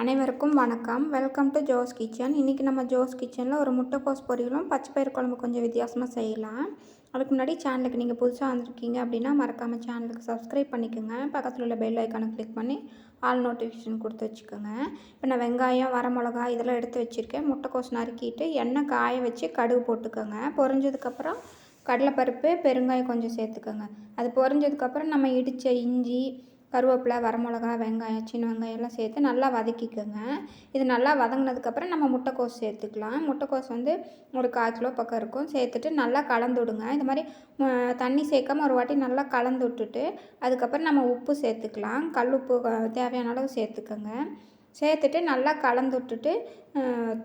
அனைவருக்கும் வணக்கம். Welcome to Jo's kitchen. இன்றைக்கி நம்ம ஜோஸ் கிச்சனில் ஒரு முட்டைக்கோஸ் பொரியலும் பச்சைப்பயிறு குழம்பு கொஞ்சம் வித்தியாசமாக செய்யலாம். அதுக்கு முன்னாடி சேனலுக்கு நீங்கள் புதுசாக வந்திருக்கீங்க அப்படின்னா மறக்காமல் சேனலுக்கு சப்ஸ்கிரைப் பண்ணிக்கோங்க. பக்கத்தில் உள்ள பெல் ஐக்கானை கிளிக் பண்ணி ஆல் நோட்டிஃபிகேஷன் கொடுத்து வச்சுக்கோங்க. இப்போ நான் வெங்காயம், வரமிளகா இதெல்லாம் எடுத்து வச்சுருக்கேன். முட்டைக்கோஸ் நறுக்கிட்டு எண்ணெய் காய வச்சு கடுகு போட்டுக்கோங்க. பொரிஞ்சதுக்கப்புறம் கடலைப்பருப்பு, பெருங்காயம் கொஞ்சம் சேர்த்துக்கோங்க. அது பொரிஞ்சதுக்கப்புறம் நம்ம இடித்த இஞ்சி, கருவேப்பிலை, வரமிளகா, வெங்காயம், சின்ன வெங்காயம் எல்லாம் சேர்த்து நல்லா வதக்கிக்கோங்க. இது நல்லா வதங்கினதுக்கப்புறம் நம்ம முட்டைக்கோஸ் சேர்த்துக்கலாம். முட்டைக்கோஸ் ஒரு 1/4 கிலோ பக்கம் இருக்கும். சேர்த்துட்டு நல்லா கலந்து விடுங்க. இது மாதிரி தண்ணி சேர்க்காம ஒரு வாட்டி நல்லா கலந்து விட்டுட்டு அதுக்கப்புறம் நம்ம உப்பு சேர்த்துக்கலாம். கல் உப்பு தேவையான அளவு சேர்த்துக்கோங்க. சேர்த்துட்டு நல்லா கலந்து விட்டுட்டு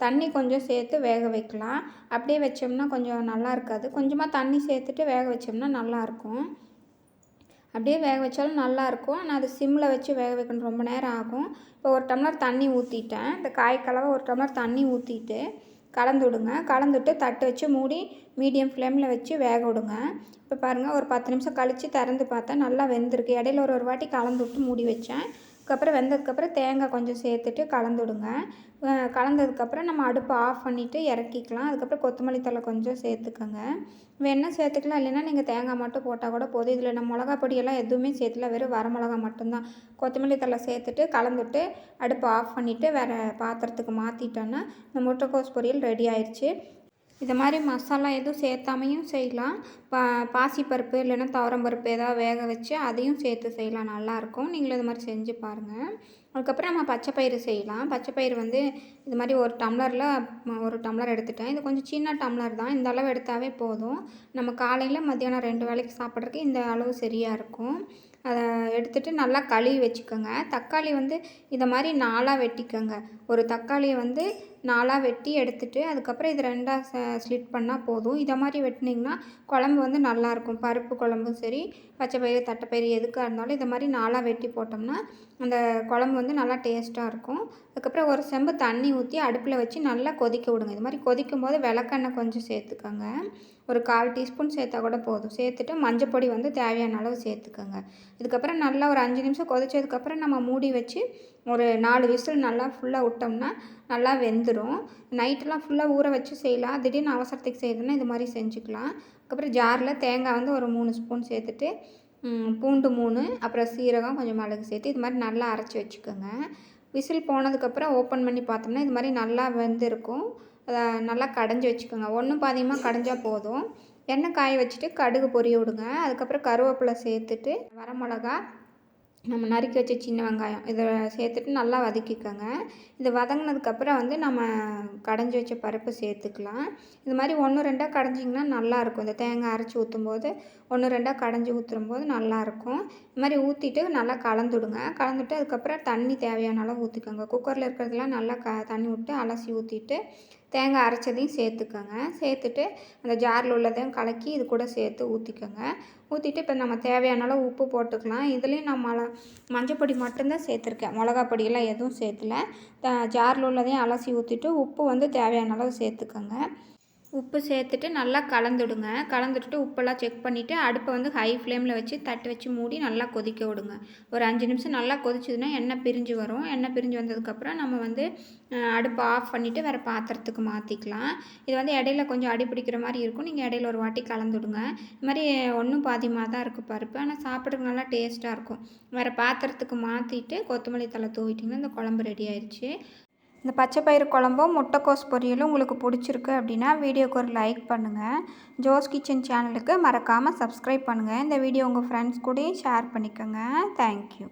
தண்ணி கொஞ்சம் சேர்த்து வேக வைக்கலாம். அப்படியே வச்சோம்னா கொஞ்சம் நல்லா இருக்காது. கொஞ்சமாக தண்ணி சேர்த்துட்டு வேக வச்சோம்னா நல்லாயிருக்கும். அப்படியே வேக வச்சாலும் நல்லாயிருக்கும். ஆனால் அது சிம்மில் வச்சு வேக வைக்கணும், ரொம்ப நேரம் ஆகும். இப்போ 1 டம்ளர் தண்ணி ஊற்றிட்டேன். இந்த காய்க்கலவை 1 டம்ளர் தண்ணி ஊற்றிட்டு கலந்து விடுங்க. கலந்துட்டு தட்டு வச்சு மூடி மீடியம் ஃப்ளேமில் வச்சு வேக விடுங்க. இப்போ பாருங்கள், ஒரு 10 நிமிஷம் கழித்து திறந்து பார்த்தா நல்லா வெந்திருக்கு. இடையில ஒரு வாட்டி கலந்து விட்டு மூடி வச்சேன். அதுக்கப்புறம் வெந்ததுக்கப்புறம் தேங்காய் கொஞ்சம் சேர்த்துட்டு கலந்து விடுங்க. கலந்ததுக்கப்புறம் நம்ம அடுப்பை ஆஃப் பண்ணிவிட்டு இறக்கிக்கலாம். அதுக்கப்புறம் கொத்தமல்லி தழை கொஞ்சம் சேர்த்துக்கோங்க. வேணால் சேர்த்துக்கலாம், இல்லைன்னா நீங்கள் தேங்காய் மட்டும் போட்டால் கூட போதும். இதில் நம்ம மிளகா பொடியெல்லாம் எதுவுமே சேர்த்துல, வெறும் வரமிளகா மட்டும்தான். கொத்தமல்லி தழை சேர்த்துட்டு கலந்துட்டு அடுப்பை ஆஃப் பண்ணிவிட்டு வேறு பாத்திரத்துக்கு மாற்றிட்டோன்னா இந்த முட்டைக்கோஸ் பொரியல் ரெடி ஆயிடுச்சு. இது மாதிரி மசாலா எதுவும் சேர்த்தாமையும் செய்யலாம். பாசிப்பருப்பு இல்லைன்னா துவரம்பருப்பு ஏதாவது வேக வச்சு அதையும் சேர்த்து செய்யலாம், நல்லாயிருக்கும். நீங்களும் இது மாதிரி செஞ்சு பாருங்கள். அதுக்கப்புறம் நம்ம பச்சைப்பயிறு செய்யலாம். பச்சைப்பயிறு இது மாதிரி 1 டம்ளரில் 1 டம்ளர் எடுத்துட்டேன். இது கொஞ்சம் சின்ன டம்ளர் தான். இந்த அளவு எடுத்தாவே போதும். நம்ம காலையில் மத்தியானம் 2 வேளைக்கு சாப்பிட்றதுக்கு இந்த அளவு சரியாக இருக்கும். அதை எடுத்துகிட்டு நல்லா கழுவி வச்சுக்கோங்க. தக்காளி இதை மாதிரி 4ஆக வெட்டிக்கோங்க. ஒரு தக்காளியை 4ஆக வெட்டி எடுத்துகிட்டு அதுக்கப்புறம் இது 2ஆக ஸ்லிட் பண்ணால் போதும். இதை மாதிரி வெட்டினீங்கன்னா குழம்பு நல்லாயிருக்கும். பருப்பு குழம்பும் சரி, பச்சைப்பயிறு, தட்டைப்பயிறு எதுக்காக இருந்தாலும் இதை மாதிரி 4ஆக வெட்டி போட்டோம்னா அந்த குழம்பு நல்லா டேஸ்ட்டாக இருக்கும். அதுக்கப்புறம் ஒரு செம்பு தண்ணி ஊற்றி அடுப்பில் வச்சு நல்லா கொதிக்க விடுங்க. இது மாதிரி கொதிக்கும் போது விளக்கெண்ணெய் கொஞ்சம் சேர்த்துக்கோங்க. ஒரு 1/4 டீஸ்பூன் சேர்த்தா கூட போதும். சேர்த்துட்டு மஞ்சப்பொடி தேவையான அளவு சேர்த்துக்கோங்க. இதுக்கப்புறம் நல்லா ஒரு 5 நிமிஷம் கொதிச்சதுக்கப்புறம் நம்ம மூடி வச்சு ஒரு 4 விசில் நல்லா ஃபுல்லாக விட்டோம்னா நல்லா வெந்துடும். நைட்டெலாம் ஃபுல்லாக ஊற வச்சு செய்யலாம். திடீர்னு அவசரத்துக்கு செய்யறதுன்னா இது மாதிரி செஞ்சுக்கலாம். அதுக்கப்புறம் ஜாரில் தேங்காய் ஒரு 3 ஸ்பூன் சேர்த்துட்டு பூண்டு 3, அப்புறம் சீரகம், கொஞ்சம் மிளகு சேர்த்து இது மாதிரி நல்லா அரைச்சி வச்சுக்கோங்க. விசில் போனதுக்கப்புறம் ஓப்பன் பண்ணி பார்த்தோம்னா இது மாதிரி நல்லா வெந்திருக்கும். அதை நல்லா கடைஞ்சி வச்சுக்கோங்க. ஒன்றும் பாதியமாக கடைஞ்சால் போதும். எண்ணெய் காய வச்சுட்டு கடுகு பொரிய விடுங்க. அதுக்கப்புறம் கருவேப்பிலை சேர்த்துட்டு வரமிளகா, நம்ம நறுக்கி வச்ச சின்ன வெங்காயம் இதை சேர்த்துட்டு நல்லா வதக்கிக்கோங்க. இது வதங்கினதுக்கப்புறம் நம்ம கடைஞ்சி வச்ச பருப்பு சேர்த்துக்கலாம். இது மாதிரி 1, 2ஆக கடைஞ்சிங்கன்னா நல்லாயிருக்கும். இந்த தேங்காய் அரைச்சி ஊற்றும்போது 1, 2ஆக கடைஞ்சி ஊற்றும்போது நல்லாயிருக்கும். இது மாதிரி ஊற்றிட்டு நல்லா கலந்துடுங்க. கலந்துட்டு அதுக்கப்புறம் தண்ணி தேவையான அளவு ஊற்றிக்கோங்க. குக்கரில் இருக்கிறதுலாம் நல்லா தண்ணி விட்டு அலசி ஊற்றிட்டு தேங்காய் அரைச்சதையும் சேர்த்துக்கோங்க. சேர்த்துட்டு அந்த ஜாரில் உள்ளதையும் கலக்கி இது கூட சேர்த்து ஊற்றிக்கோங்க. ஊற்றிட்டு இப்போ நம்ம தேவையான அளவு உப்பு போட்டுக்கலாம். இதுலேயும் நான் மஞ்சப்பொடி மட்டும்தான் சேர்த்துருக்கேன். மிளகா பொடியெல்லாம் எதுவும் சேர்த்துல. ஜாரில் உள்ளதையும் அலசி ஊற்றிட்டு உப்பு தேவையான அளவு சேர்த்துக்கோங்க. உப்பு சேர்த்துட்டு நல்லா கலந்துடுங்க. கலந்துட்டு உப்பெல்லாம் செக் பண்ணிவிட்டு அடுப்பை ஹை ஃப்ளேமில் வச்சு தட்டு வச்சு மூடி நல்லா கொதிக்க விடுங்க. ஒரு 5 நிமிஷம் நல்லா கொதிச்சதுன்னா எண்ணெய் பிரிஞ்சு வரும். எண்ணெய் பிரிஞ்சு வந்ததுக்கப்புறம் நம்ம அடுப்பை ஆஃப் பண்ணிவிட்டு வேறு பாத்திரத்துக்கு மாற்றிக்கலாம். இது இடையில கொஞ்சம் அடி பிடிக்கிற மாதிரி இருக்கும். நீங்கள் இடையில ஒரு வாட்டி கலந்துடுங்க. இது மாதிரி ஒன்றும் பாதியமாக தான் இருக்குது பருப்பு, ஆனால் சாப்பிட்றதுக்கு நல்லா டேஸ்ட்டாக இருக்கும். வேறு பாத்திரத்துக்கு மாற்றிட்டு கொத்தமல்லி தழை தூவிட்டிங்கன்னா இந்த குழம்பு ரெடி ஆயிடுச்சு. இந்த பச்சைப்பயிறு குழம்பும் முட்டைக்கோஸ் பொரியலும் உங்களுக்கு பிடிச்சிருக்கு அப்படின்னா வீடியோக்கு ஒரு லைக் பண்ணுங்கள். ஜோஸ் கிச்சன் சேனலுக்கு மறக்காமல் சப்ஸ்கிரைப் பண்ணுங்கள். இந்த வீடியோ உங்கள் ஃப்ரெண்ட்ஸ் கூடயும் ஷேர் பண்ணிக்கோங்க. தேங்க்யூ.